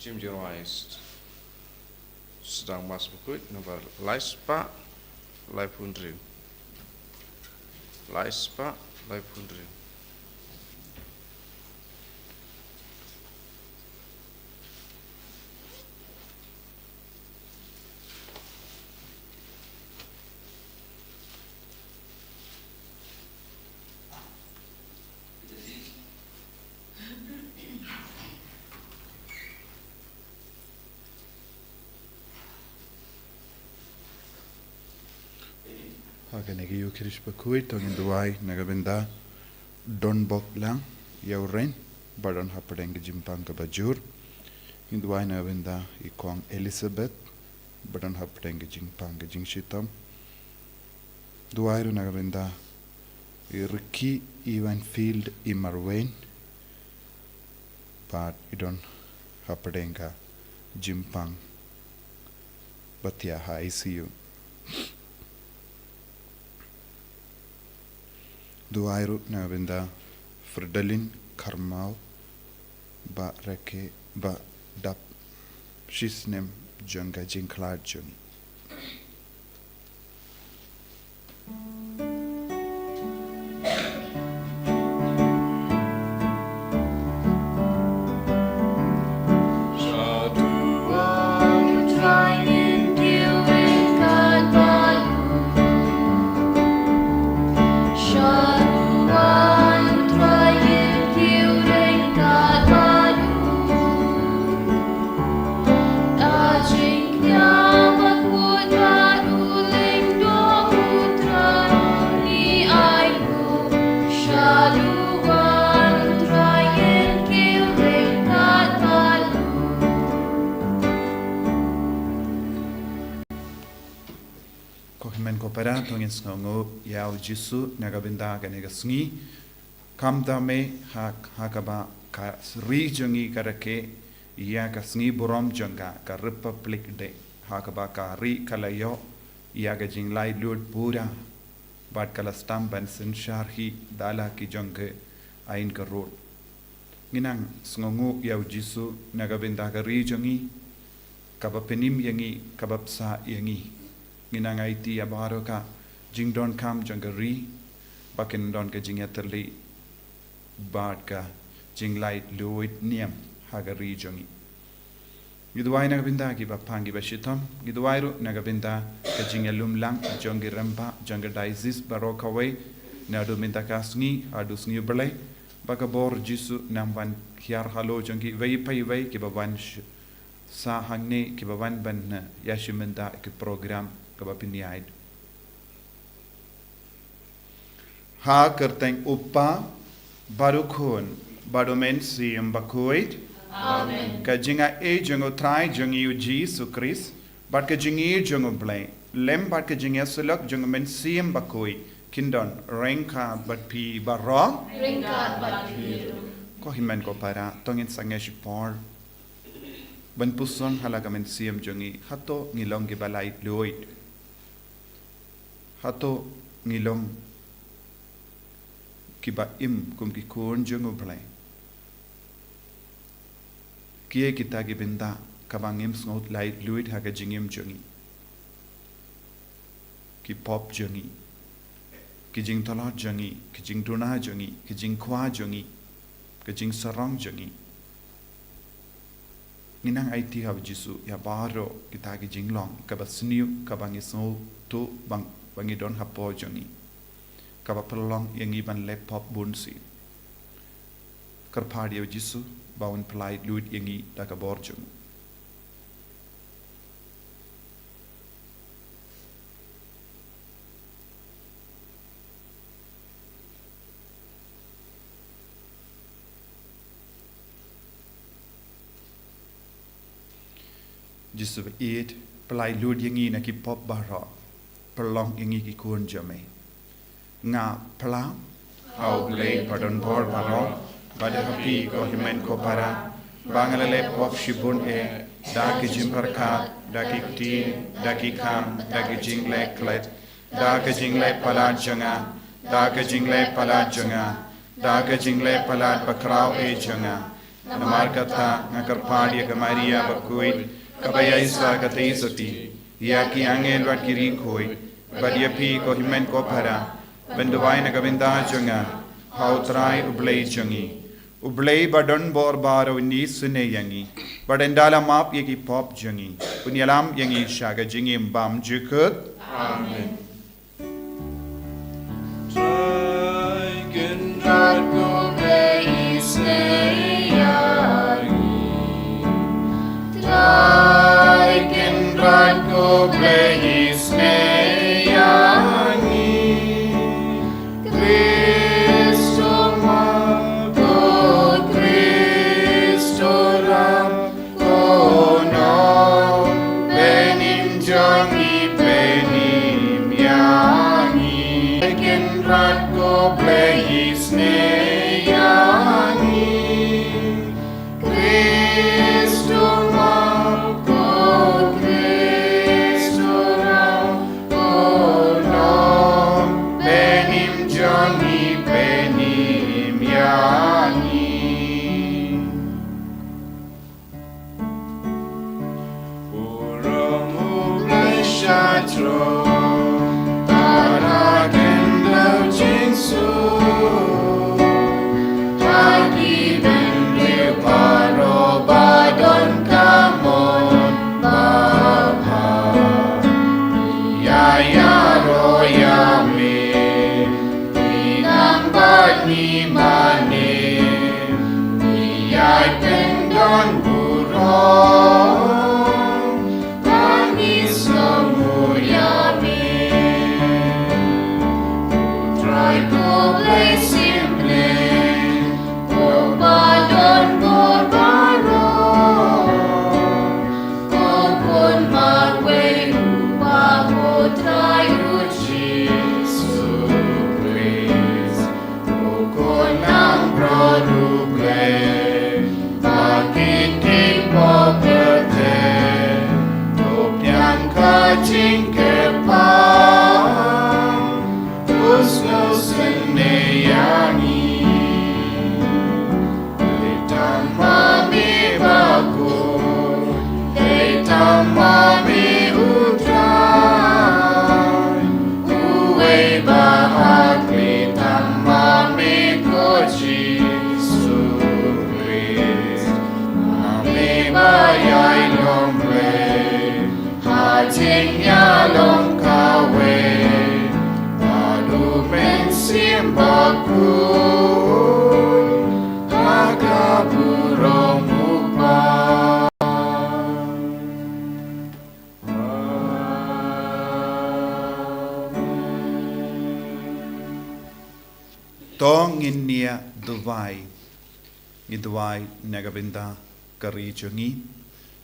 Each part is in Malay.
Jim Joyce sedang mas Bakhuid nomor Lait-ïa Lait-ïa Lait-ïa. Haganegi yu kirish Bakhuid tongin duai nagabinda don bok lang yau rain badon hapadeng jimpang ka bajur induai nagabinda ikong Elizabeth badon hapadeng jimpang ka jingshitam duai ru nagabinda Ricky Evanfield Imarwain but idon hapadeng ka jimpang batia ha ICU Duairu nagabinda Fridolin Karmau ba reke ba dap shisnem jonga jinklad jung. Kopera tongin sngongo yau jisu nagabinda ganega sngi kamdame hakaba ka ri jongi karake ya ka sngi borom jonga ka republic de hakaba ka ri kalayo ya ga jinglai lud pura bat kala stam ban sin sharhi dala ki jonge ain ka rod nginang sngongo yau jisu nagabinda ka ri jongi kabapenim yangi kabapsa yangi Nginang IT abaro ka jing don kam jangari bakin don ka jing yaterli bad ka jing light luit niam hagari jongi giduai nagabinda ki bapangi bashitam giduairu nagabinda ka jing alum lang jongi rempa jonga daizis baroka way nadu minta kasngi adu sngi berlai baka bor jisu namban khiar halo jongi vei pai vei ki baban sa hangne ki baban ban yashimenda ki program Kabapiniaid. Ha kerteng upa barukhun badomen siam Bakhuid. Amen. Ka jinga e jongo trai jongi u Jesus Christ. Bat ka jingi jongo blay. Lem bat ka jinga sulak jongo men siam Bakhuid. Kindon rengka bat pi barro. Rengka bat pi. Ko himen ko para tongin sangesh por. Ban puson halaga men siam jongi hato ngilong ki balai luoid. Hato ngilong kiba im kum ki kun jungo play. Kie kita gibinda kabang im sngot light luid haga jingim jungi. Ki pop jungi. Ki jing talot jungi. Ki jing tuna jungi. Ki jing kwa jungi. Ki jing sarong jungi. Ninang IT hab jisu ya baro kita ki jing long kabasniu kabang isno tu bang bangi don hapo jongi kaba pelong yang iban laptop bunsi kerpadi o jisu bawon pelai luit yangi daga borjung jisu eat pelai luit yangi na ki pop baro Perlong ingi ki kun jame. Nga pelam, au blay pardon bor baro, bada hapi ko himen ko para, bangalale pop shibun da ki jimparkat, da ki tin, da ki kam, da ki jingle klet, da ki jingle palat janga, da ki jingle palat janga, da ki jingle palat bakrao janga, namarkata ngakarpadia ka Maria Bakhuid kabayaisa kataisoti yaki angel wat kiri khoi badia pi ko himen ko phara benduai na gabinda junga hautrai ublei jungi ublei badon bor baro ni sune yangi badendala map yeki pop jungi punyalam yangi shaga jingi bam jukut Amen. Tong in nia duwai nagabinda kari chungi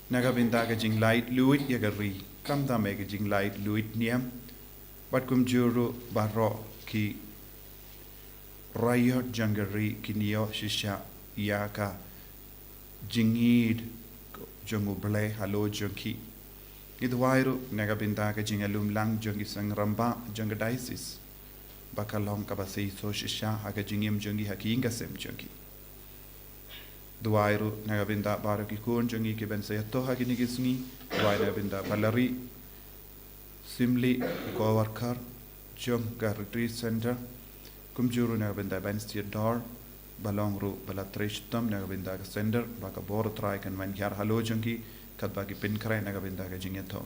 nagabinda ka jing light luit ya kari kamda me ka jing light luit niam bat kum juru baro ki rayot jangari kinio shisha ya ka jingid jongu ble halo jonki idwairu nagabinda ka jing alum lang jongi sangramba jangadaisis bakalong kabasi so shisha haka jingim jongi hakinga sem jongi duairu nagabinda baraki kun jongi ke ben sayato haki nigisngi duai nagabinda balari simli ko worker jong ka retreat center kumjuru nagabinda ben stiador balong ru balatrishtam nagabinda ka center baka bor try kan man yar halo jongi kat baki pin krai nagabinda ka jingeto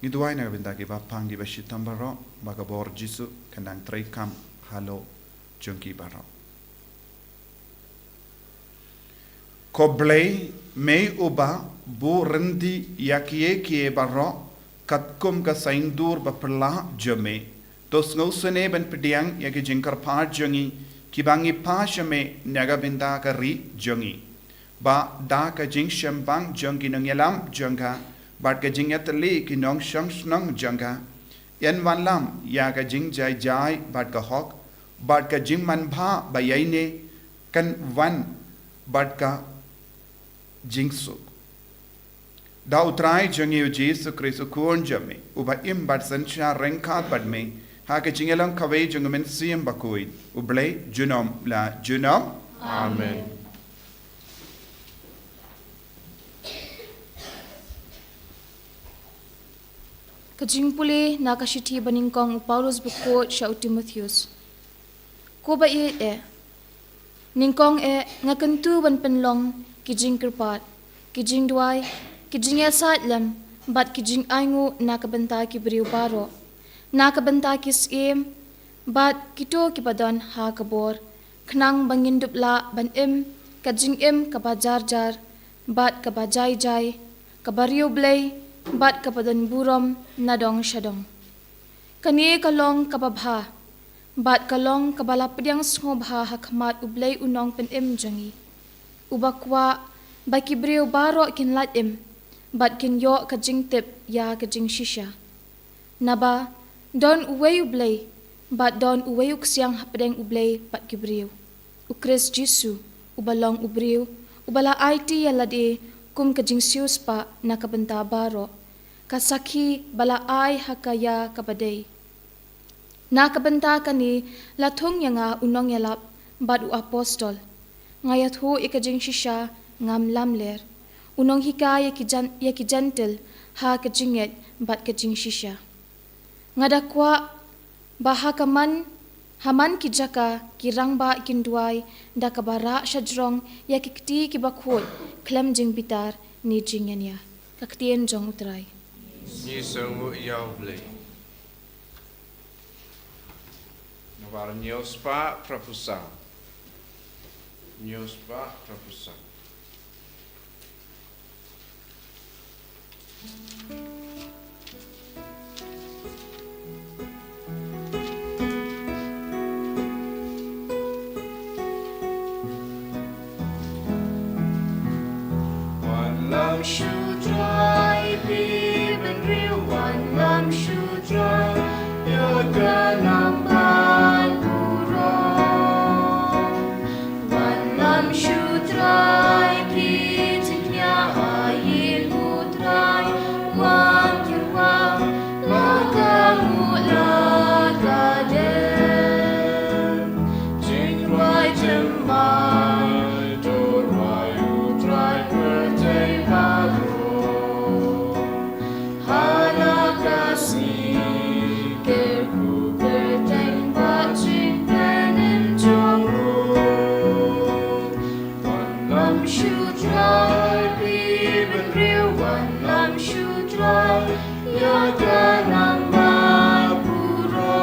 ni duai nagabinda ki bapang di bashitam baro baka bor jisu kanang try kam halo jongi baro koblei mei uba bu rendi yakie kie baro katkum ka saindur bapla jame tos ngausane ben pediang yaki jingkar pa jongi kibangi pa shame nagabinda ka ri jongi ba da ka jing shambang jongi nang yalam jonga bat ka jing yatli ki nong shang snong jonga yan wan lam ya ka jing jai jai bat ka hok bat ka jing man bha bayaine kan wan bat ka jing suk da utrai jongi u jesu kristo kuon jame uba im bat sancha renkat bat me ha ka jing yalam kawai jongamen siem Bakhuid ublei junom la junom Amen. Kajing puli na kasiti baningkong Paulus Bakhuid sya Timotheus. Ko ba ningkong ngakentu ban penlong kijing kerpat, kijing duai, kijing yasat lem, bat kijing aingu na kabenta ki beriu baro, na kabenta ki skim, bat kito ki badan ha kabor, kenang bangin dupla ban kajing kabajar jar, bat kabajai jai, kabariu blay, bat kabadan burom nadong syadong. Kani kalong kababha, bat kalong kabala pediang sngobha hakmat ublay unong pen jangi. Ubakwa baki beriu baro kin lat bat kin yo kajing tip ya kajing shisha. Naba don uway ublay, bat don uway uksiang hapedeng ublay bat kibriu. Ukris Jisu ubalong ubriu, ubala IT yalade kum kajing sius pa na kabenta baro. Kasaki bala ay hakaya kabadey. Na kabenta kani latung yanga unong yalap bat u apostol. Ngayat hu ikajing shisha ngam lamler. Unong hika yaki gentle ha kajinget bat kajing shisha. Ngadakwa bahakaman haman kijaka kirangba kinduai da kabara shajrong yakikti ki Bakhuid klem jing bitar ni jingenya. Kaktien jong utray. Ni sungguh yau blay. Nabar nyospa prapusa. Nyospa prapusa. One lam should dry, even real one lam should dry. You're gonna buy one lam should dry, please in your eye, you dry. One you want, laga dem. Jing right in my door, why you try birthday baro. Halakasi, kerku birthday batching pen in jongru. One lam should dry, even real one lam should dry. Yaga namba puro.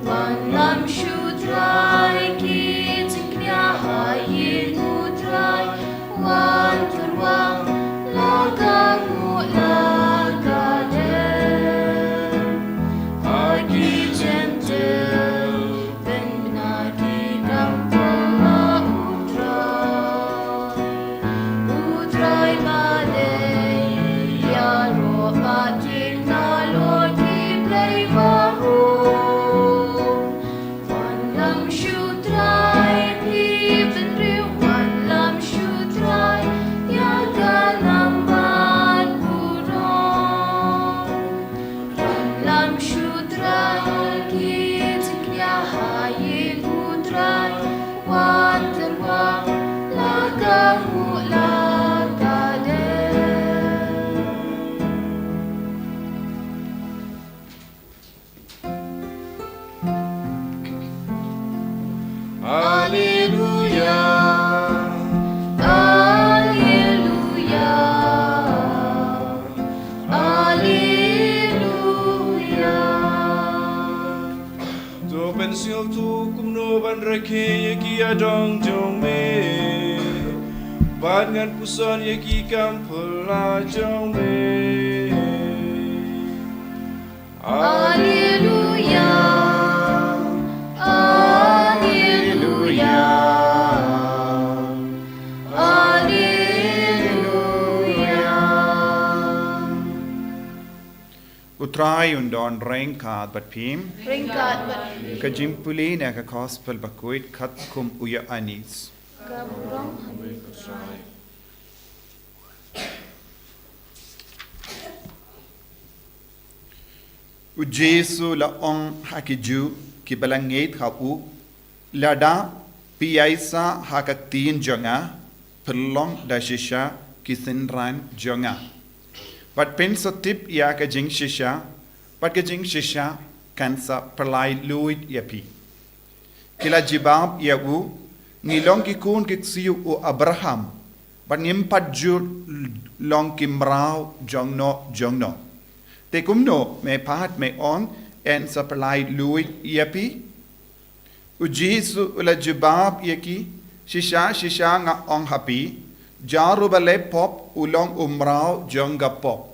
One lam should dry, kids in knya you dry. One turwang laga dem. Agi gentle, benagi gampola utray malay, yaro bating na lodi play baro. One lam should dry, even real one lam should dry. Yaga lamban puro. One lam should dry, kids in knya you dry. One terwang laga dem. Hallelujah. Alleluia, Alleluia. Tu pensil tu kumno ban rake yaki adong jong me. Ban ngan puson yaki kampela jong me. Alleluia, Alleluia, Alleluia. Utray undon rengkat bat pim. Ringkat bat Kajimpuli na gospel Bakhuid kat kum uya anis. kaburong Ujesu la ong hakiju ki balangit kau lada piaisa hakaktin jonga pelong da shisha ki sinran jonga But pen so tip ya ka jing shisha, but ka jing shisha kan sa perlai luid ya pi. Kila jibab ya u, ngilong ki kun ki siu u Abraham, but ngimpat jur long ki mrao jongno. Te kumno me pahat me on en sa perlai luid ya pi. U Jesu ula jibab ya ki, shisha nga ong hapi, jaru bale pop ulong umrao jonga pop.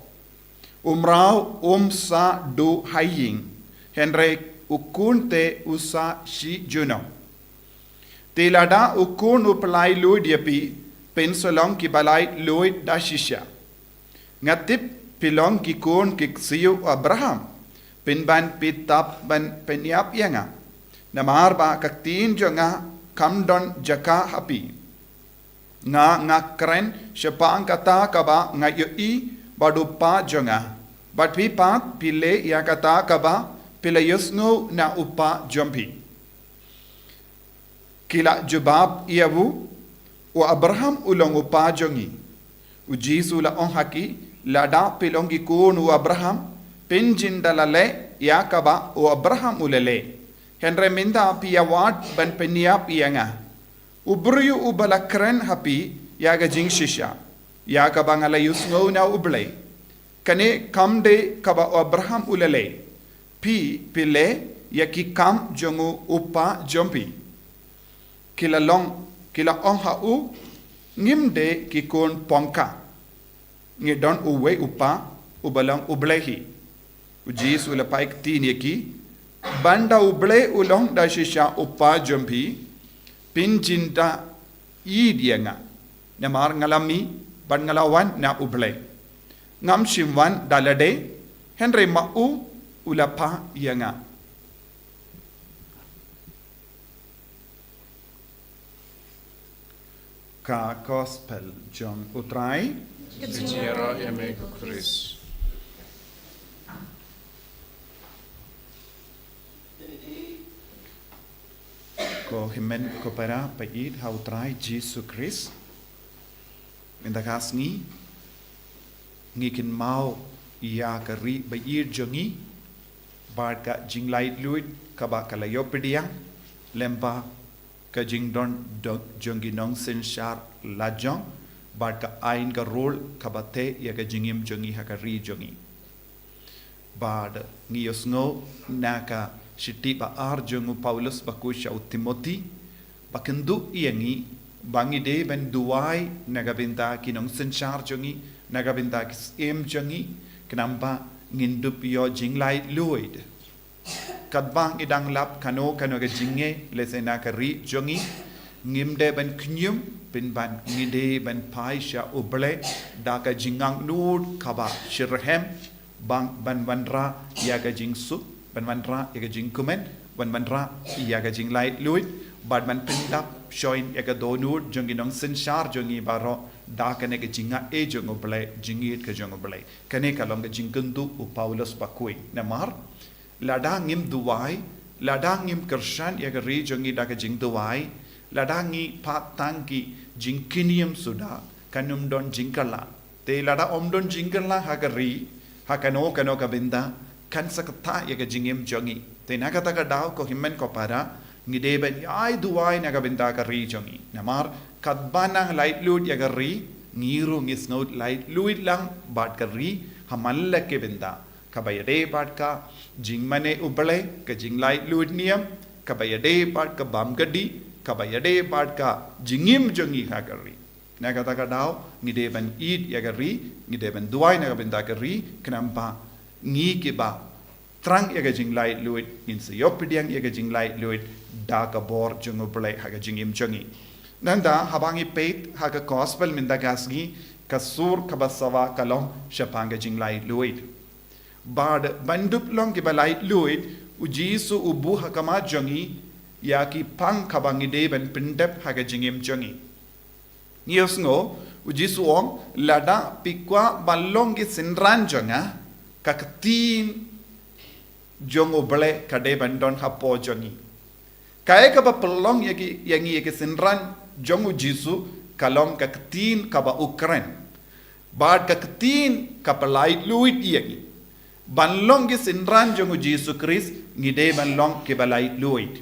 Umrao sa do haying. Henry ukun te usa shi juno. Te lada ukun upalai luid yapi, pensolong ki balai luid da shisha. Ngatip pilong ki kun ki siyu Abraham, pinban pitap ban penyap yanga. Namar ba kaktin jonga kamdon jaka hapi. Nga kren syapang kata kaba nga yoi badupa jonga. But pipat pile ya kata kaba pila yusno na upa jompi. Kila jubab iawu o Abraham ulong upa jongi. U Jesu la on haki lada pilongi kun u Abraham pinjindalale ya kaba o Abraham ulele. Henry minda pia wat ban peniap ianga. Ubruyu ubala kren hapi yaga jing shisha. Yaga bangala yusno na ublay. Kane kamde kaba Abraham ulele. Pile yaki kam jongu upa jompi. Kila ong hau ngimde ki kon pongka. Ngidon uwe upa ubalang ublehi. Ujis ulapaik tin yaki. Banda uble ulong da shisha upa jompi. Pinjinta idianga. Namar ngalami ban ngalawan na uble. Ngam shimwan dalade Henry mau ulapa yanga. Ka gospel John utrai Ketiara eme Chris. ko himen ko para pait ha utrai Jesus Christ. Minta kasngi ngikin mau ia kari bayir jongi bar ka jinglai luid kaba kalayo pediang lemba ka jingdon jongi nong senshar lajong bar ka ain ka rol kabate ya ka jingim jongi hakari jongi bad ngiyosngo naka shiti ba ar jongu Paulus bakusha Timothy bakendu iangi bangi de ben duai nagabinta kinong senshar jongi nagabinta kis jongi kenapa ngindup yo jinglai luid kadbang idang lap kano ke jinge lesena kari jongi ngimde ben knyum bin ban ngide ben paisha uble daka jingang nud kaba shirhem bang ban bandra yaga jingsu ban bandra yaga jingkumen ban bandra yaga jinglai luid bad man pindap shoin yaga donud jongi nong senshar jongi baro daka ne ke jinga e jongo ble jingit ke jongo ble kane kalong ke jingkundu u Paulus Bakhuid namar ladangim duwai ladangim kershan yaga ri jongi daka jing duwai ladangi patangki jingkinium suda kanum don jingkala te lada omdon jingkala hagari hakano kabinda kan sakata yaga jingim jongi te nakata ka daw ko himmen ko para ngideben ay duwai nagabinda ka ri jongi namar kadbanang light load yaga ri ngiru ngisnot light load lang bad ka ri hamalla ke binda kabayade bad ka jingmane ubale ka jing light load niam kabayade bad ka bamgadi kabayade bad ka jingim jongi hagari nagata ka daw ngideben id yaga ri ngideben duwai nagabinda ka ri knamba ngi ke ba trang yaga jing light load in se yopidiang yaga jing light load da ka bor jongo blai haga jingim jongi nanda habangi peit haga gospel minda gasgi kasur kabasawa kalong shapanga jing light load bad bandup long ke balai load ujisu ubu hakama jongi yaki pang kabangi de ben pindep haga jingim jongi niosngo ujisu ong lada pikwa balong ki sinran jonga kaktin jongo ble kade bandon hapo jongi kaya kaba pelong yangi sinran jongo jisu kalong kaktin kaba ukren Bad kaketin kapalait luit iagi. Banlong ki sinran jongu Jesu Christ ngide banlong ke balait luit.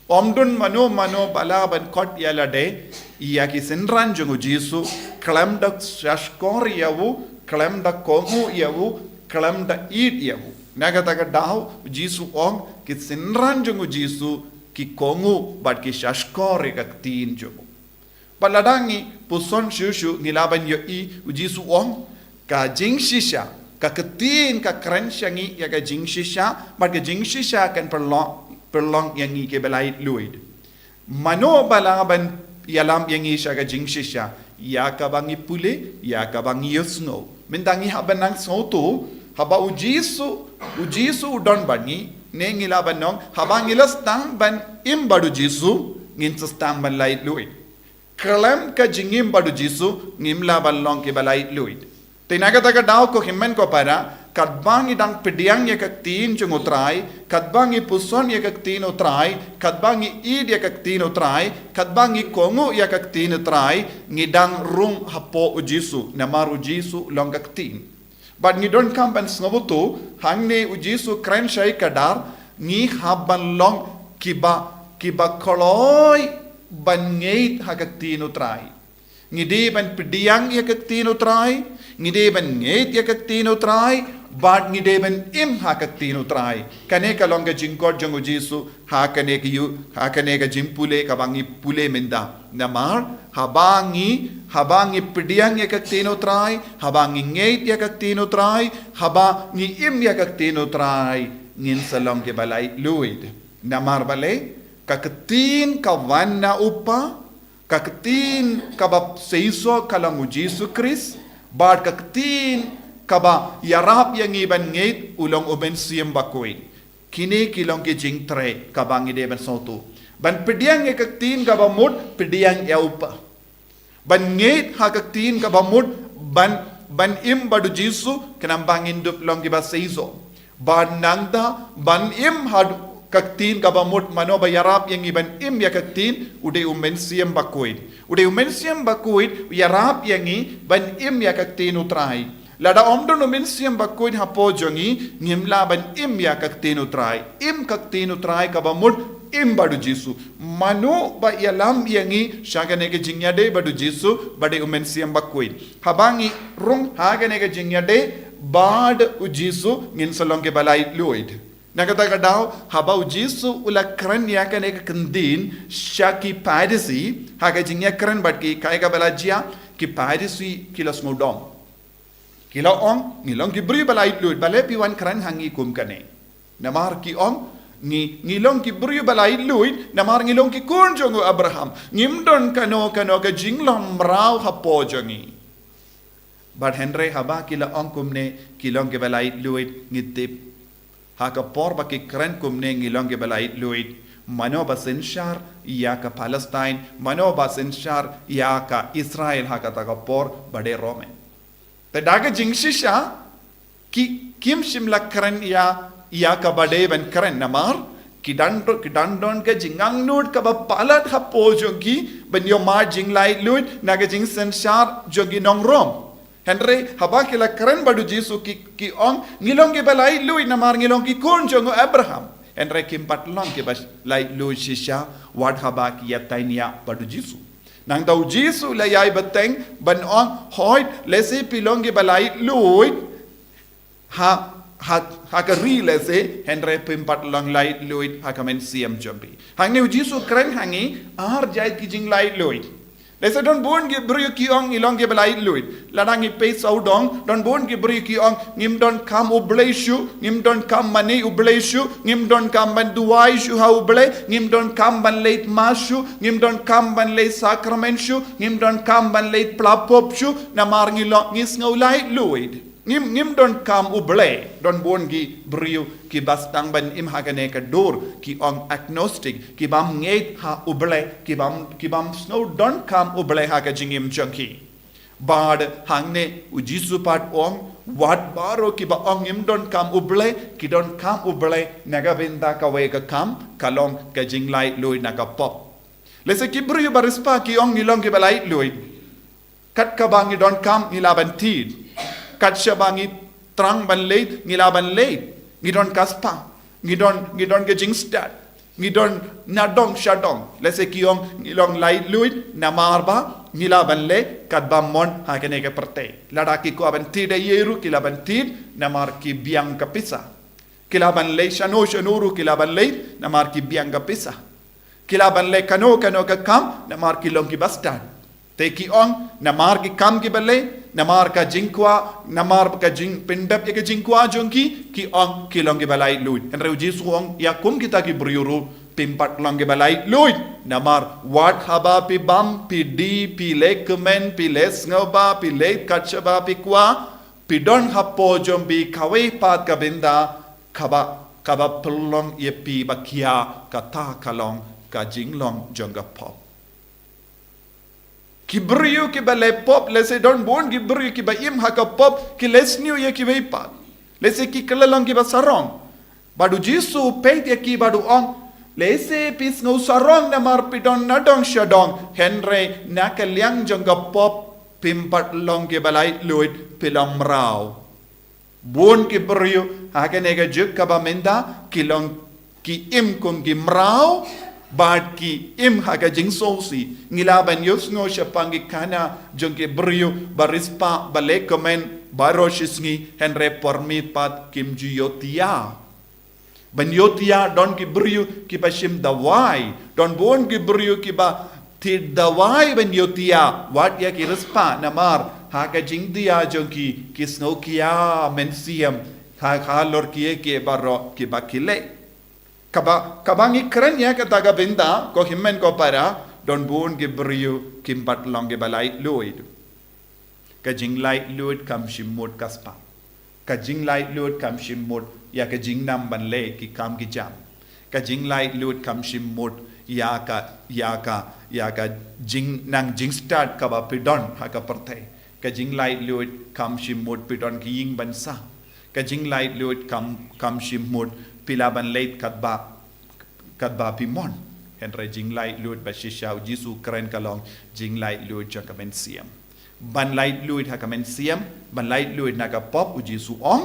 Omdun mano bala ban kot yala de iagi sinran jongu Jesu klam da shashkor yawu klam da kongu yawu klam da id yawu. Nagataga daw Jesu ong ki sinran jongu Jesu ki kongu bad ki shashkor kaketin jongu. Paladangi puson shushu nilaban yo I Jesu ong ka jing shisha ka ketin ka keren shangi ya ka jing shisha bad ka jing shisha kan perlong yang I ke belait luid mano balaban yalam yang I sha ka jing shisha ya ka bangi pule ya ka bangi yosno mendangi habanang soto haba u Jesu udon bangi ne ngilaban nong habangilas tang ban imbadu Jesu ngin stang ban lait luid Kalam ka jingim badu Jesu ngimla balong ke balait luid. Tinaga taga daw ko himmen ko para kadbang idang pediang ya kaktin chung utray, kadbang puson ya kaktin utray, kadbang id ya kaktin utray, kadbang kongo ya kaktin utray, ngidang rung hapo u Jesu, namaru Jesu long kaktin. But ngidon kampan sngobuto hangne u Jesu kren shay kadar ngi haban long kiba koloy ban ngeit hakaktin utray. Ngide ban pediang yakaktin utray, ngide ban ngeit yakaktin utray, bad ngide ban im hakaktin utray. Kane ka longa jingkod jongu Jesu hakane ka jimpule kabangi pule menda. Namar habangi pediang yakaktin utray, habangi ngeit yakaktin utray, habangi im yakaktin utray. Ngin salong ke balay luid. Namar balay kaketin kawan na upa, kaketin kaba seiso kalangu Jesu Christ, bad kaketin kaba yarap yang iban ngeit ulong uben siyem Bakhuid. Kini kilong ke jing tre kabangi de ban soto. Ban pediang kaketin kaba mud pediang ya upa. Ban ngeit hakaketin kaba mud ban im badu Jesu kenambangin dup long kiba seiso. Bad nangda ban im had kaktin kabamut mano bayarap yang iban im ya kaktin ude umensiam Bakhuid yarap yang ban im ya kaktin utrai lada omdon umensiam Bakhuid hapo jongi ngimla ban im ya kaktin utrai kabamut im badu Jesu mano ba yalam yang shagane ke jingya de badu Jesu bade umensiam Bakhuid habangi rung hagane ke jingya de bad u Jesu ngin salong ke balai luid. Nakataga daw haba u Jesu ula keren ya kan eka kendin shaki padisi haga jingya keren bat ki kaya balajia ki padisi kilas ngudom kila ong ngilong ki bri balait luid bale piwan keren hangi kum kane namar ki ong ngilong ki bri balait luid namar ngilong ki kun jongu Abraham ngimdon kano ka jinglom raw hapo jongi bat henry haba kila ong kumne kilong ki balait luid ngitip haka por baki keren kumne ngilong ke balait luid mano ba sinshar ya ka Palestine mano ba sinshar ya ka Israel haka taga por bade Rome te daga jingshisha ki kim shimla keren ya ka bade ban keren namar kidandon ke jingang nut ka ba palat ha po jogi ban yo mar jinglai luid naga jing sinshar jogi nong Rome Henry haba kila keren badu Jesu ki ong ngilong ke balai lui namar ngilong ki kun jongo Abraham Henry kimpat long ke bas lai lui shisha wad haba ki yatainia badu Jesu nang tau Jesu la yai bateng ban ong hoit lesi pilong ke balai lui ha ka ri lesi Henry pimpat long lai lui ha kamen siam jombi hang ne Jesu keren hangi ar jai ki jing lai lui Lesa don bon ki brio ki ong ilong ke balait luid. Ladang i pay saudong don bon ki brio ki ong ngim don kam ubleshu, ngim don kam mani ubleshu, ngim don kam ban duai shu ha uble, ngim don kam ban late mashu, ngim don kam ban late sacrament shu, ngim don kam ban late plapop shu, namar ngilong ngis ngaulait luid. Ngim don kam uble don bon ki brio ki bastang ban im hagane ka dor ki ong agnostic ki bam ngeit ha uble ki bam snow don kam uble ha ka jingim chunky bad hangne u Jesu pat ong wat baro ki ba ong im don kam uble ki don kam uble naga benda ka we ka kam kalong ka jinglai loy naga pop lese ki brio barispa ki ong ngilong ki balai loy Kat kabangi don kam ngilaban tid. Kat shabangi trang ban late ngilaban late. Ngidon kaspa. Ngidon gejing stat. Ngidon nadong shadong. Lese kiong ngilong light luit namarba ngilaban le kat bamon hakene ke perte. Ladaki ko aban tid yeru kilaban tid namar ki biang kapisa. Kilaban le shanuru kilaban le namar ki biang kapisa. Kilaban le kano ka kam namar ki long ki bastard. Te ki ong namar ki kam ki bale namar ka jingkwa namar ka jing pindap ya ka jingkwa jongki ki ong ki long ki balai luit en reu jisu ong ya kum kita ki briuru pimpat long ki balai luit namar wat haba pi bam pi di pi le kemen pi les ngoba pi le kachaba pi kwa pi don hapo jombi kawe pat ka benda kaba pelong ye pi bakia kata kalong ka jinglong jonga pop Kibriu ki ba le pop lese don bon kibriu ki ba im haka pop ki les new ye ki pa lese ki kelalong ki ba sarong badu jisu peit ye ki badu ong lese pis ngau sarong na mar pidon nadong shadong henry nakaliang jongga pop pimpat long ki balai luit pilam rau bon kibriu haka nega juk ka ba menda kilong ki im kum ki mrau Bad ki im haga jing sosi ngilaban yus ngo siya pangikana jong ki brio barispa bale komen baroshisngi henre pormit pat kim juyotia ban yotia don ki brio ki bashim dawai don bon ki brio ki ba ti dawai ban yotia wat ya ki rispa namar haga jing dia jong ki kisno kia mensiam ha lor ki ke baro ki bakile kabangi keren ya kata benda ko himmen ko para don bun ge brio kimbat long ge balai luid ka jing light luid kam shimut kaspa ka jing light luid kam shimut ya ka jing nam ban le ki kam ki jam ka jing light luid kam shimut ya ka jing nang jing start ka ba pidon ha ka perte ka jing light luid kam shimut pidon ki ying ban sa ka jing light luid kam shimut pilaban late katba pimon henry jing light luit ba shishau jisu keren kalong jing light luit jakamen siam ban light luit hakamen siam ban light luit naga pop ujisu ong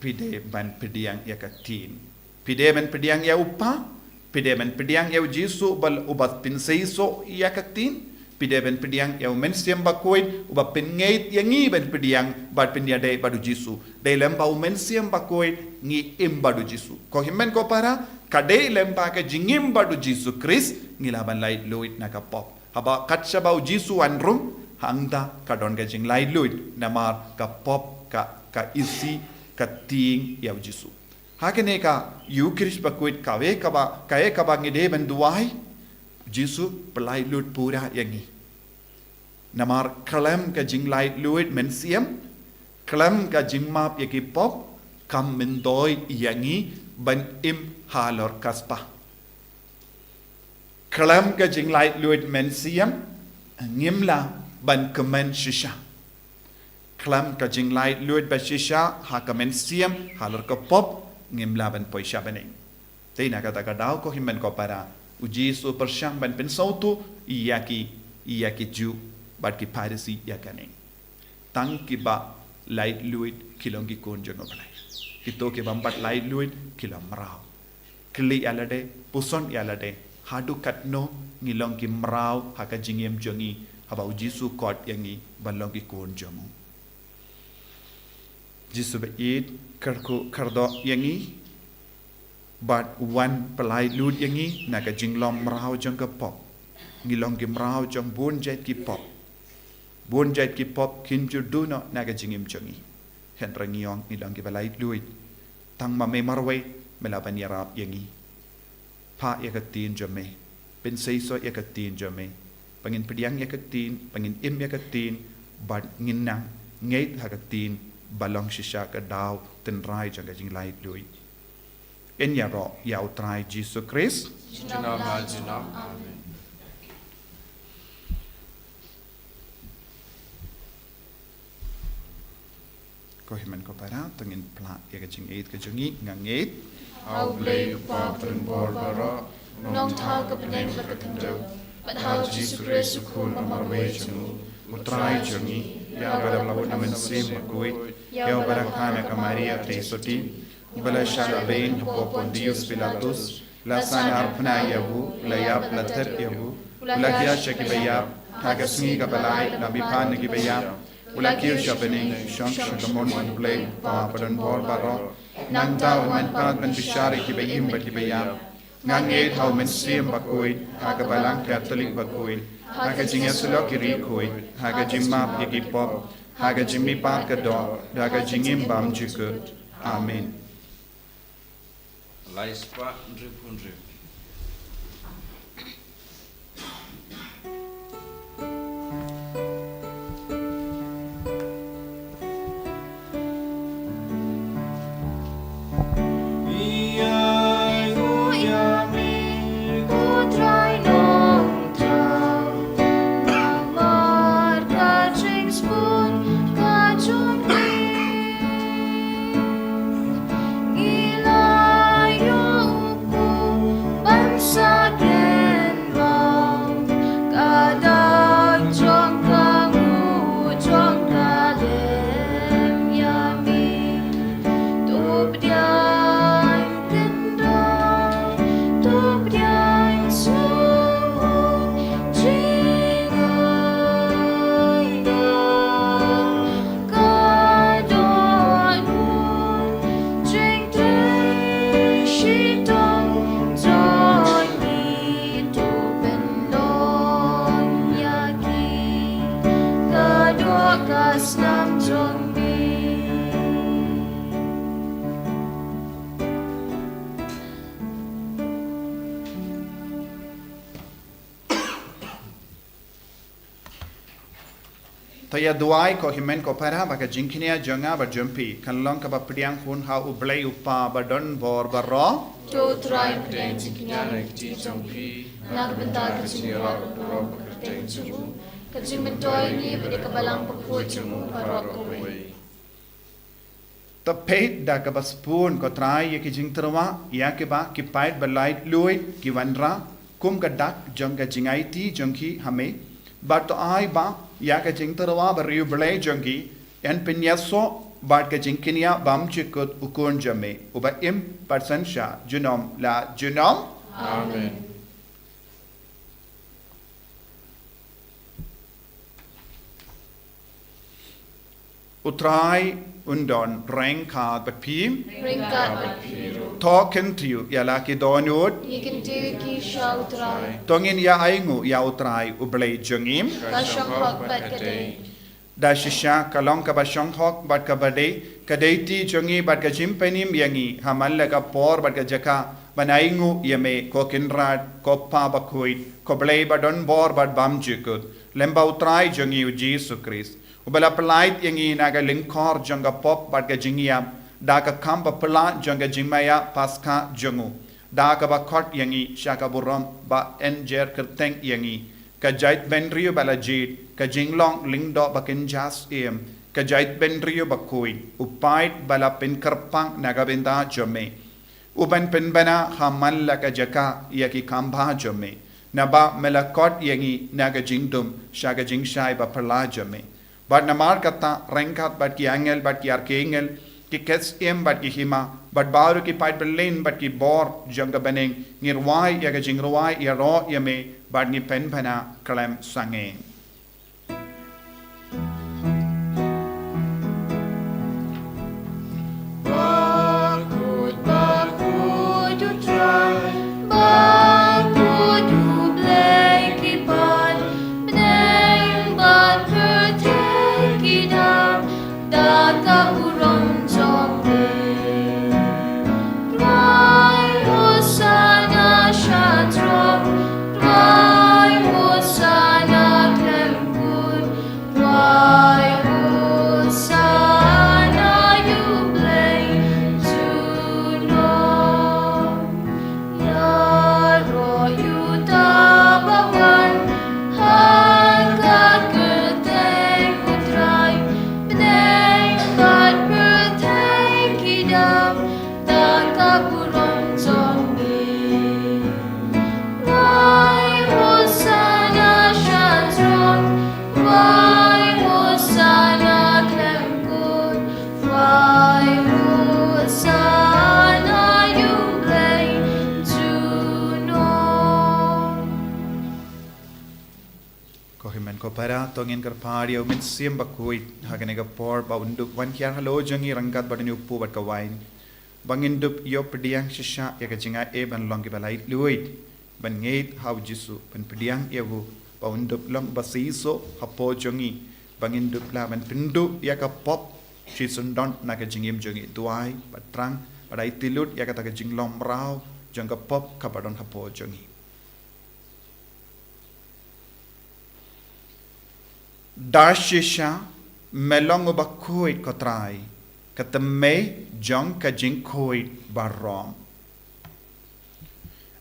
pide ban pediang ya katin pide ban pediang ya upa pide ban pediang ya jisu bal ubat pinseiso ya katin pide ban pediang ya men siam Bakhuid ubat pingait yangi ban pediang bad pinya dai badu jisu dai lamba men siam Bakhuid ngi im badu jisu ko himmen ko para kadai lempa ke jingim badu jisu Chris ngilaban light luit naka pop haba katsa bau jisu anrum hangda kadon ke jing light luit namar ka pop ka isi ka ting ya jisu hakene ka yu Chris Bakhuid kae kaba ngide ban duai jisu pelai lut pura yangi namar kalam ka jing light luit men siam kalam ka jing map yaki pop kam mendoi yangi ban im halor kaspa kalam ka jing light luit men siam ngimla ban kemen shisha kalam ka jing light luit ba shisha ha kemen siam halor ka pop ngimla ban poisha baning teina kata kadau ko himmen ko para uji so persyang ban pensautu iyaki ju bat ki piracy yakane tang ki ba light luit kilong ki konjo no balai kito ke bampat light luit kilam rau kli alade puson alade hadu katno ngilong ki mrau haka jingem jongi haba uji su kot yangi balong ki konjo mo jisu ba it kardo yangi but one pelai lut yangi naga jinglom merau jong ke pop ngilong ki merau jong bon jait ki pop kin judu no naga jingim jongi hen rangiong ngilong ki pelai lut tang mame marwe melaban yarap yangi pa yakatin jome pen seiso yakatin jome pangin pediang yakatin pangin im yakatin but nginang ngait hakatin balong shisha ka daw ten rai jong jing lai lut en yaro yau trai Jesus Christ Amen. ko himan ko para tengin pla ya jing eit ke jongi ngangeit How blade patron borbara Nong tha ka peneng berkendau. But how Jesus Christ cool mamarwe chunu. utrai jungi ya bala laut namen sim Bakhuid ya bala kana kamaria tesoti bala shalabain popon dius pilatus la sana arpna yabu la yab la ter yabu la kia shakibaya haga Sngi ka balai la bipan ki baya ula kir shabening shong shakamon on play pa padan bor baro nang tau man pat man bishari ki bayim ba ki baya ngang e thau men sim Bakhuid haga balang Catholic Bakhuid haga jinga sulok kiri Bakhuid haga jimma yaki pop haga jimmi pat ka do haga jingim bam jikut amen. Lai spa drip hundred. Taya duai ko himen ko para baka jinkinia jonga ba jumpi kan long ka ba priang hun ha ublei upa ba don bor ba ro to try pren chikinya ti jongpi nak benda kecil ro keten chu kecil mentoi ni pada kebalang pekut jemu parok kowe ta peit da ka ba spoon ko trai ye ki jing terwa ya ke ba ki pait ba light lui ki wanra kum ka dak jong ka jingai ti jongki hame ba to ai ba ya ka jing terwa ba riu blai jongki en pinyaso Bart ka jingkinia bam chikut ukun jame uba im person sha junom la junom Amen. utrai undon rengka bat pim ringkat talking to you ya la ki donut you can do ki shall try tongin ya aingu ya utrai ublai jongim ka shong hok bat kade da shisha kalong ka ba shong hok bat ka bade kadeti jongi bat ka jimpenim yangi hamal la ka por bat ka jaka banaingu yame ko kinrat ko pa Bakhuid ko blai badon bor bat bam jikut lemba utrai jongi u Jesus Christ ubala plait yangi naga linkor jonga pop bat ka jingiam da ka kamba pla jonga jimaya paska jongu da ka ba khot yangi shaka buram ba enjer kerteng yangi ka jait benriu bala jit ka jinglong lingdo bakin jas em ka jait benriu Bakhuid upait bala pin kerpang nagabinda jome uban penbana hamal la ka jaka yaki kamba jome naba melakot yangi naga jingdum shaga jingshai ba perla jome bad namar kata rengkat bad ki angel bad ki arkengel ki kes em bad ki hima bad baru ki pait berlin bad ki bor janga beneng ngirwai yaga jingruai ya ro yame bad ni penbana kalem sange Hosana Kohimen ko para tongin karpari o min siem Bakhuid haganega por ba unduk wan kiar halo jangi rangkat badani upu bat kawain bangin dup yo pediang shisha ya kajinga e ban long ki balai luid ban ngeit how jisu ban pediang ewu ba undup long basiso hapo jangi bangin dup la ban pindu ya ka pop shi sundon na ka jingim jangi duai batrang badai tilut ya ka ta ka jinglom rau jangka pop kabadon hapo jangi Darshisha melong Bakhuid kotrai katame jong ka jinkhoid barom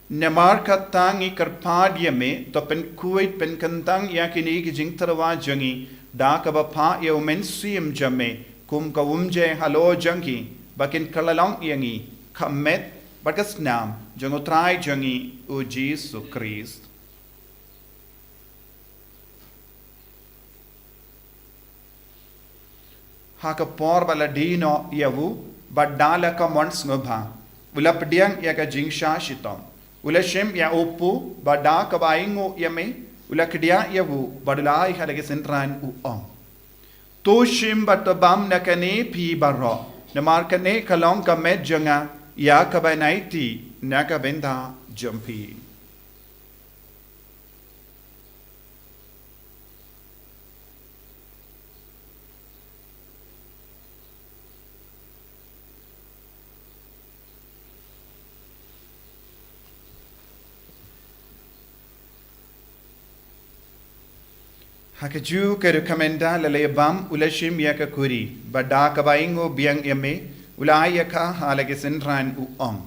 Nemar katangi karpadya me to pen kuit pen kantang yakini ki jingtarwa jangi da ka bapa ye umen siem jame kum ka umje halo jangi bakin kalalong yangi kamet bakas nam jangotrai jangi o Jesus Christ haka por bala dino yavu badala ka mons ngobha ula pediang ya ka jingsha shitom ula shem ya opu bada ka baingo yame ula kedia yavu badalai halage sentran u ong to shim batabam nakane pi barro namar kane kalong ka med janga ya ka banaiti naka benda jampi Hakaju ke rekomenda lelebam ulashim yaka kuri bada kabaingo biang yame ulai yaka halage senran u ong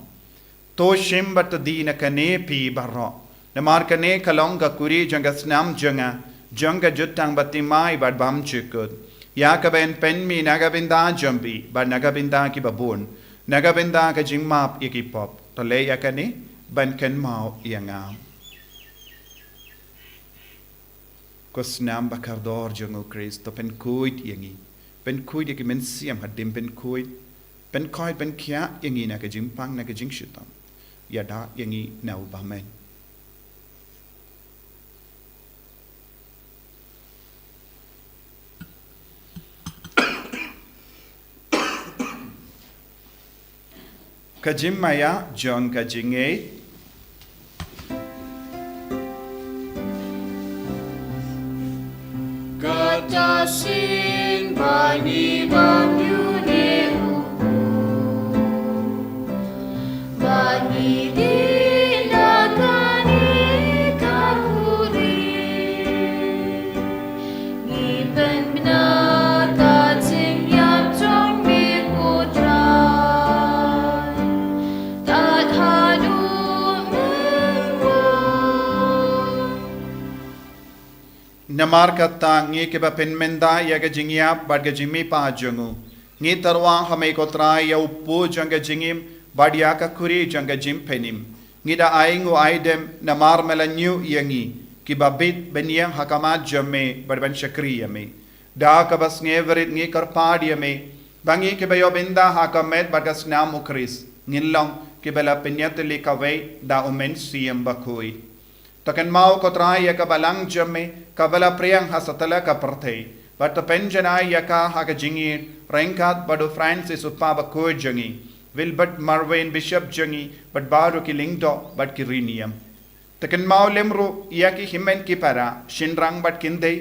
to shim bat dina kane pi barro namar kane kalonga kuri janga snam janga jutang batimai bad bam chukut yaka ben penmi nagabinda jambi bad nagabinda ki babun nagabinda ka jingmap ikipop to le yakane ban ken mau yangam Kosnam bakardor jungo Christ to pen kuit yangi pen kuit yaki men siam hadim pen kuit pen koi pen kia yangi na ka jimpang na ka jingshutam yada yangi na ubamen ka jimmaya jong ka jinge Katasin bani bang yuneu bani dilakani kahuri ngipen bina kating yap chong mi kutrai tat hadu mengwa Namar kata ngi ke ba penmenda ya ga jingya bad ga jimi pa jungu ngi tarwa hame ko trai ya upu janga jingim bad ya ka kuri janga jim penim ngi da aingu aidem namar melanyu yangi ki babit benyang hakama jamme bad ban shakri yame da ka bas ngeverit ngi kar pad yame bangi ke bayo benda hakamet bad ga snam ukris ngilong ke bela penyatli ka ve da umen siem Bakhuid Takan mau kotrai ya ka balang jamme kabala priyang hasatala ka parthe but the penjana ya ka haka jingi rankat badu Francis uppa Bakhuid jangi Wilbert Marvin Bishop jangi but baru ki lingdo but ki rinium takan mau lemru ya ki himen ki para shinrang but kinde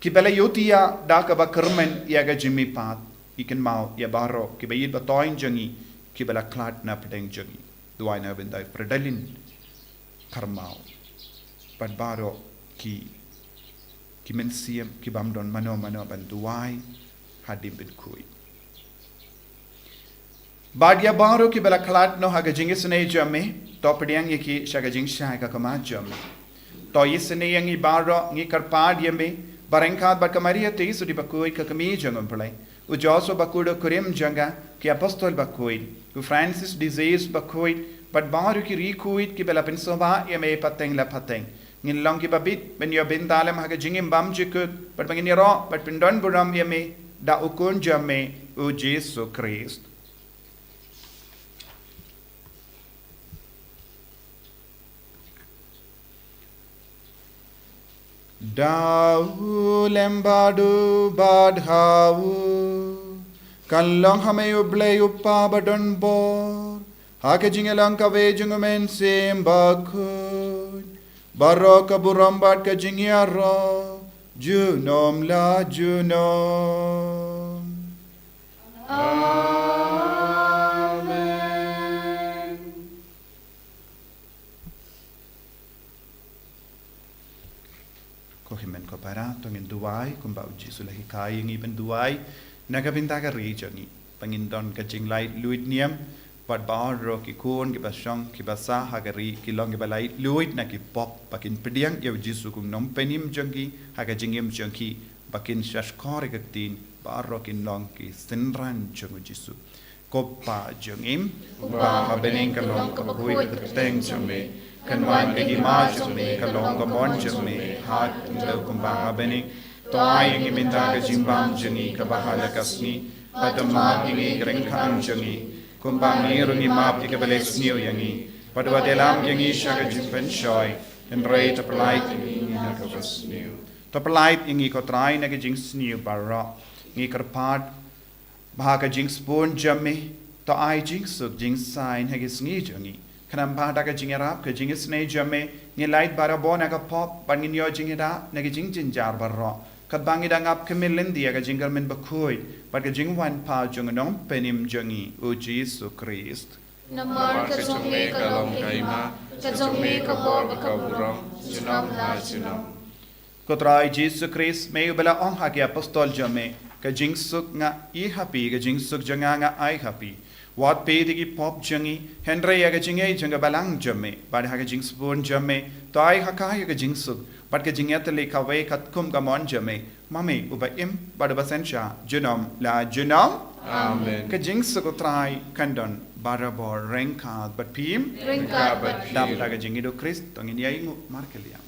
ki bala yotia da ka ba kermen ya ga jimmi pat ikan mau ya baro ki bayid ba toin jangi ki bala klat na pedeng jangi duai na bendai predalin karmau but baro ki men siem ki bamdon mano ban duai hadim bin kui badia baro ki bela klat no haga jingisne jamme Thohdieng ki shaga jingsha ka kama jamme to yisne yangi baro ngi karpad yeme barengkat bat kamaria te sudi Bakhuid ka kami jangam play u joso Bakhuid kurim janga ki apostol Bakhuid u Francis disease Bakhuid but baro ki rikuid ki bela pensoba yeme pateng la pateng ngin long ki babit ben yo bin dalem haga jingim bam jikut but bangin ro but pindon buram yeme da ukun jamme u Jesus Christ Dau lembadu badhau Kalong hame uble upa badon bor Hake jingelang kawe jungumen sim Bakhuid Barok burambat ka jingiaro Junom la junom Amen. Kohimen ko para tongin duway kung ba uji sulahi kaya ng iban duway nagabinta ka region ni pangindon ka jinglay luit niyam pat baon ro ki kun ki basong ki basa hagari ki long ki balay luit na ki pop bakin pediang yaw jisu kung nom penim jangki haga jingim jangki bakin shashkori kaktin baro kin long ki sinran jangu jisu kopa jangim ba habening ka long ka Bakhuid teng jame kanwan ke ima jame ka long ka mon jame hat ndo kumbang habening Thohdieng iminta ka jimbang jangi ka bahala kasni patama ingi grengkang jangi kumbang ni rungi map ikabales niyo yangi padwa delam yangi shaga jimpen shoy and ray to polite ingi nakavas niyo to polite ingi ko try na ka jings niyo barra ngi karpad bahaka jings spoon jamme to ai jings suk jings sign hagis ngi jangi kanam bahata ka jingerap ka jingis ne jamme ngi light bara bona ka pop bangin yo jingeda na ka jing jinjar barra kat bangi dangap kemilin dia ka jinggal men Bakhuid pat ka jingwan pa jungnong penim jangi o Jesu Christ Namar ka jongme ka long kaima, ka jongme ka bor ka burong, junam la junam. Kotrai Jesu Christ may ubala ong hagi apostol jame ka jingsuk nga I happy ka jingsuk janga nga I happy wat pe digi pop jangi Henry ya ka jingay janga balang jame bad ha ka jingspon jame to I hakaya ka jingsuk but ka jingyatali ka way kat kum ka mon jame mami uba im bad basensha junom la junom Amen. ka jingsuk kotrai kandon barabor renka but pim Ringka but dam few. ta ka jingido Christ tongin ya ingu markelia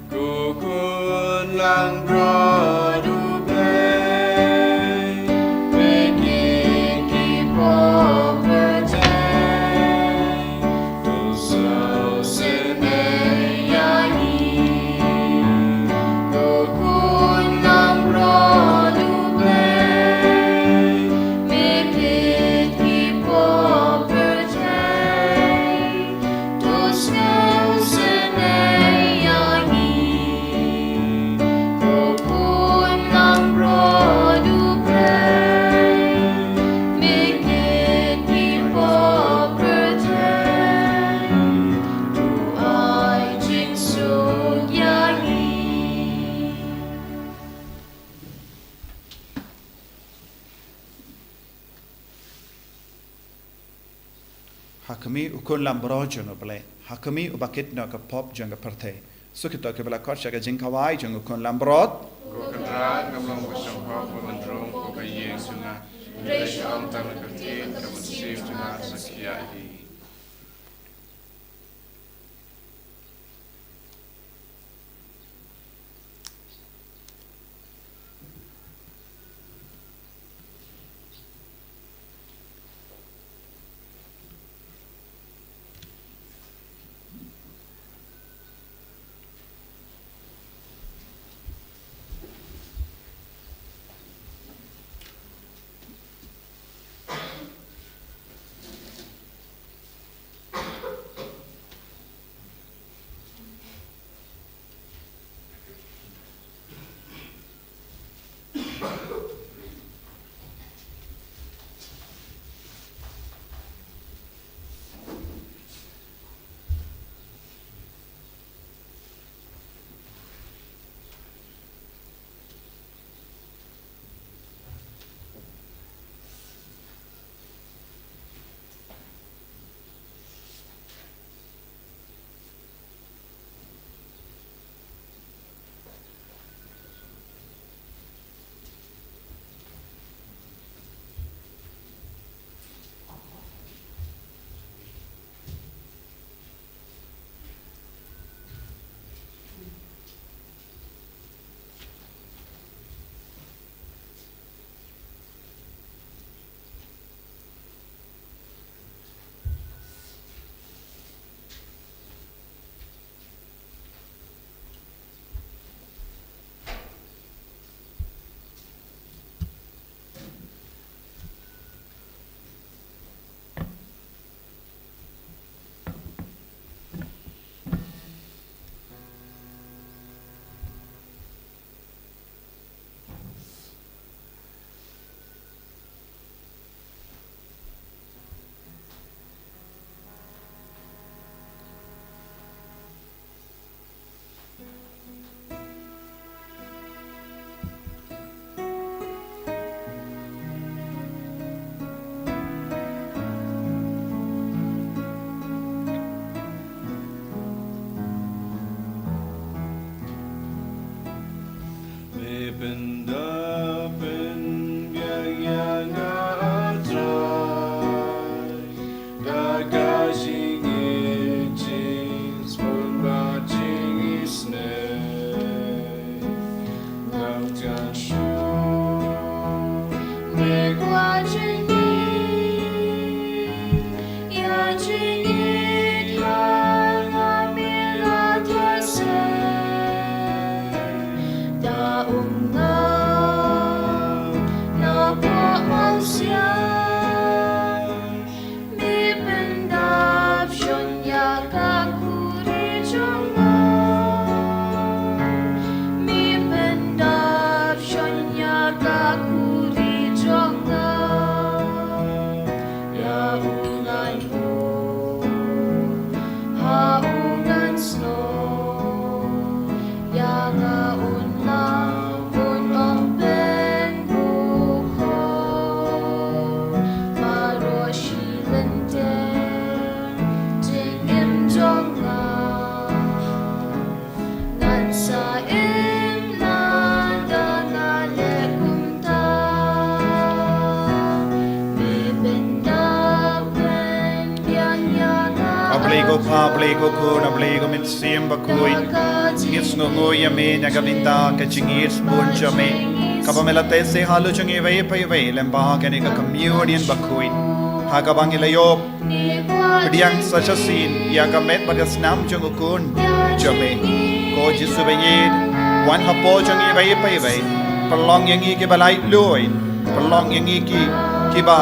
Kukun lang prodube Pekiki poverty Tuso seneyani Kukun lang prodube Pekiki poverty Tuso seneyani Kukun lang prodube Pekiki poverty Tu ai jingsuk yani Hakami ukun lambro jono bale hakami ubakit no ka pop jonga parte sukito ke bala kosha ka jinkawai jonga ukun lambrot Kukadra kamlang basang hok pemandrong kukayeng sunga Resyo ang tangan katin kamunsif sunga sakiyahi benda pen yang atrai daga jingi jins pun ba jingi snei ngau jan shu me kwa jingi ya jingi hang amila thase da na po mau sia mi pendap shon ya ka kuri jonga mi pendap shon ya ka kuri jonga ya unai po ha ungan snow ya nga unla unong ben buho maro shilente jingim jonga ngan sa im nanda na lekumta mi benda ben yang Abligo pa, abligo ko, abligo min siem Bakhuid. Ngis ngongo yame nagabinda ka chingis buncha me. Kapamelate se halu changi vai pai vai lemba kani ka communion Bakhuid. Hakabang ilayop. Pediang sachasin ya kamet bagas nam chungukun jame. Ko jisu bayid. Wan hapo changi vai pai vai. Perlong yangi ki balai loy. Perlong yangi ki ba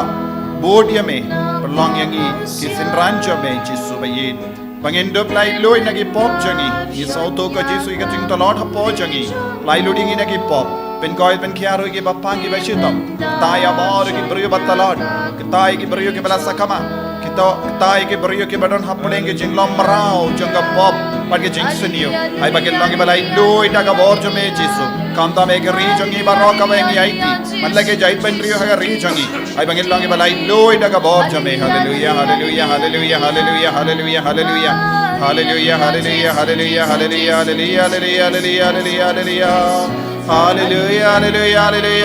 bod yame. Perlong yangi ki sinran jame jisu bayid. Pangindop lai loy nagi pop jangi. Is auto ka jisu ka ting talot hapo jangi. Lai loading nagi pop. Pen koi pen kiaro ki bapang ki bashitam. Tai abor ki brio batalot. Tai ki brio ki bala sakama. Kito tai ki brio ki badon hapuleng ki jinglom marao janga pop. Pag ki jing sunio. Ai bagel long ki balai loy daga bor jame jisu. Kamta me ki ri jangi baroka me ngi aiti. Manlage jait pen rio ha ri jangi. Ai bagel long ki balai loy daga bor jame. Hallelujah, hallelujah, hallelujah, hallelujah, hallelujah, hallelujah. Hallelujah, hallelujah, hallelujah, hallelujah, hallelujah, hallelujah, hallelujah, hallelujah. Hallelujah, hallelujah, hallelujah,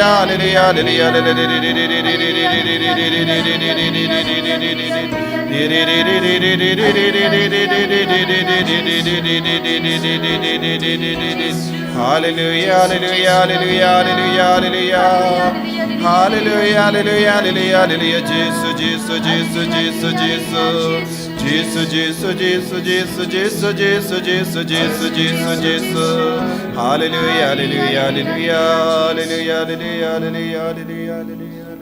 hallelujah, hallelujah, Jesus, Jesus, Jesus, Jesus, Jesus. Jesus, Jesus, Jesus, Jesus, Jesus, Jesus, Jesus, Jesus, Jesus, Jesus. Hallelujah, hallelujah, hallelujah, hallelujah, hallelujah, hallelujah, hallelujah, hallelujah.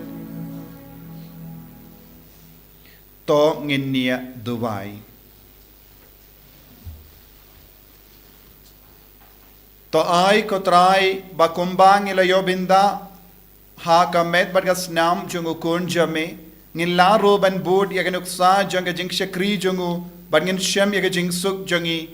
To nginia Dubai. To ai kotrai bakumbang ilayo binda ha kamet bagas nam jungukun jame. Ngin laro ban bod ya ganuksa janga jing shakri jungu ban ngin shem ya jing suk jangi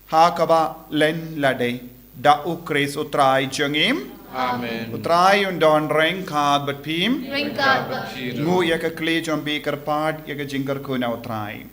ha kaba len lade da ukres utrai jangim Amen. utrai undon ring kad bat pim Ringkat bakhiru. ngu ya ka kle jombi karpad ya ka jingar kuna utrai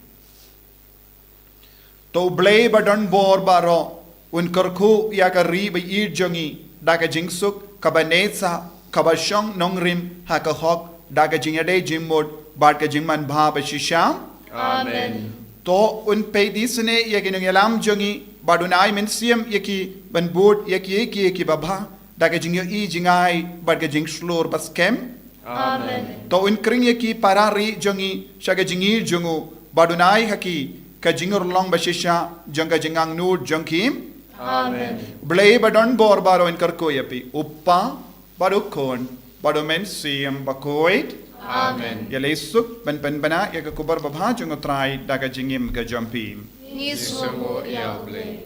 to blay badon bor baro un karku ya ka ri ba ir jangi da ka jing suk kabanesa kabashong nongrim ha ka hok daga jingade jimmod bad ka jingman bha bashisham Amen. to un pe disne yaki ngelam jongi badunai men siam yaki ban bod yaki babha daga jingyo I jingai bad ka jing slor baskem Amen. to un kring yaki parari jongi shaga jingir jongu badunai haki ka jingor long bashisha jonga jingang nur jongkim Amen. blay badon bor baro in karko yapi uppa badukon badomen siam Bakhuid Amen. ya lesuk pen bana ya ka kubar babha jung trai daga jingim ka jampi Niswo yable.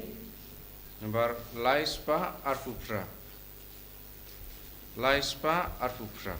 Number Laispa Arfupra. Laispa Arfupra.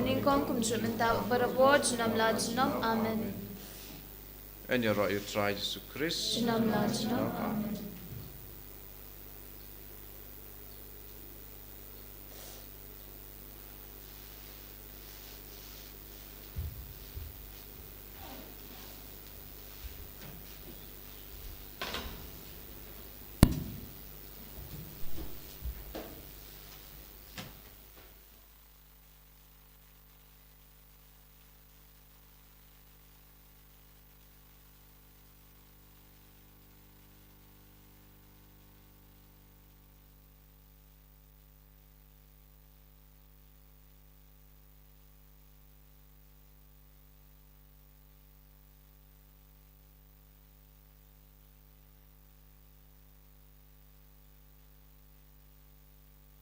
Ning kong kum tru mentaw barabot junam la junam amen. En je roi je trai Jesu Christus. Junam la junam amen.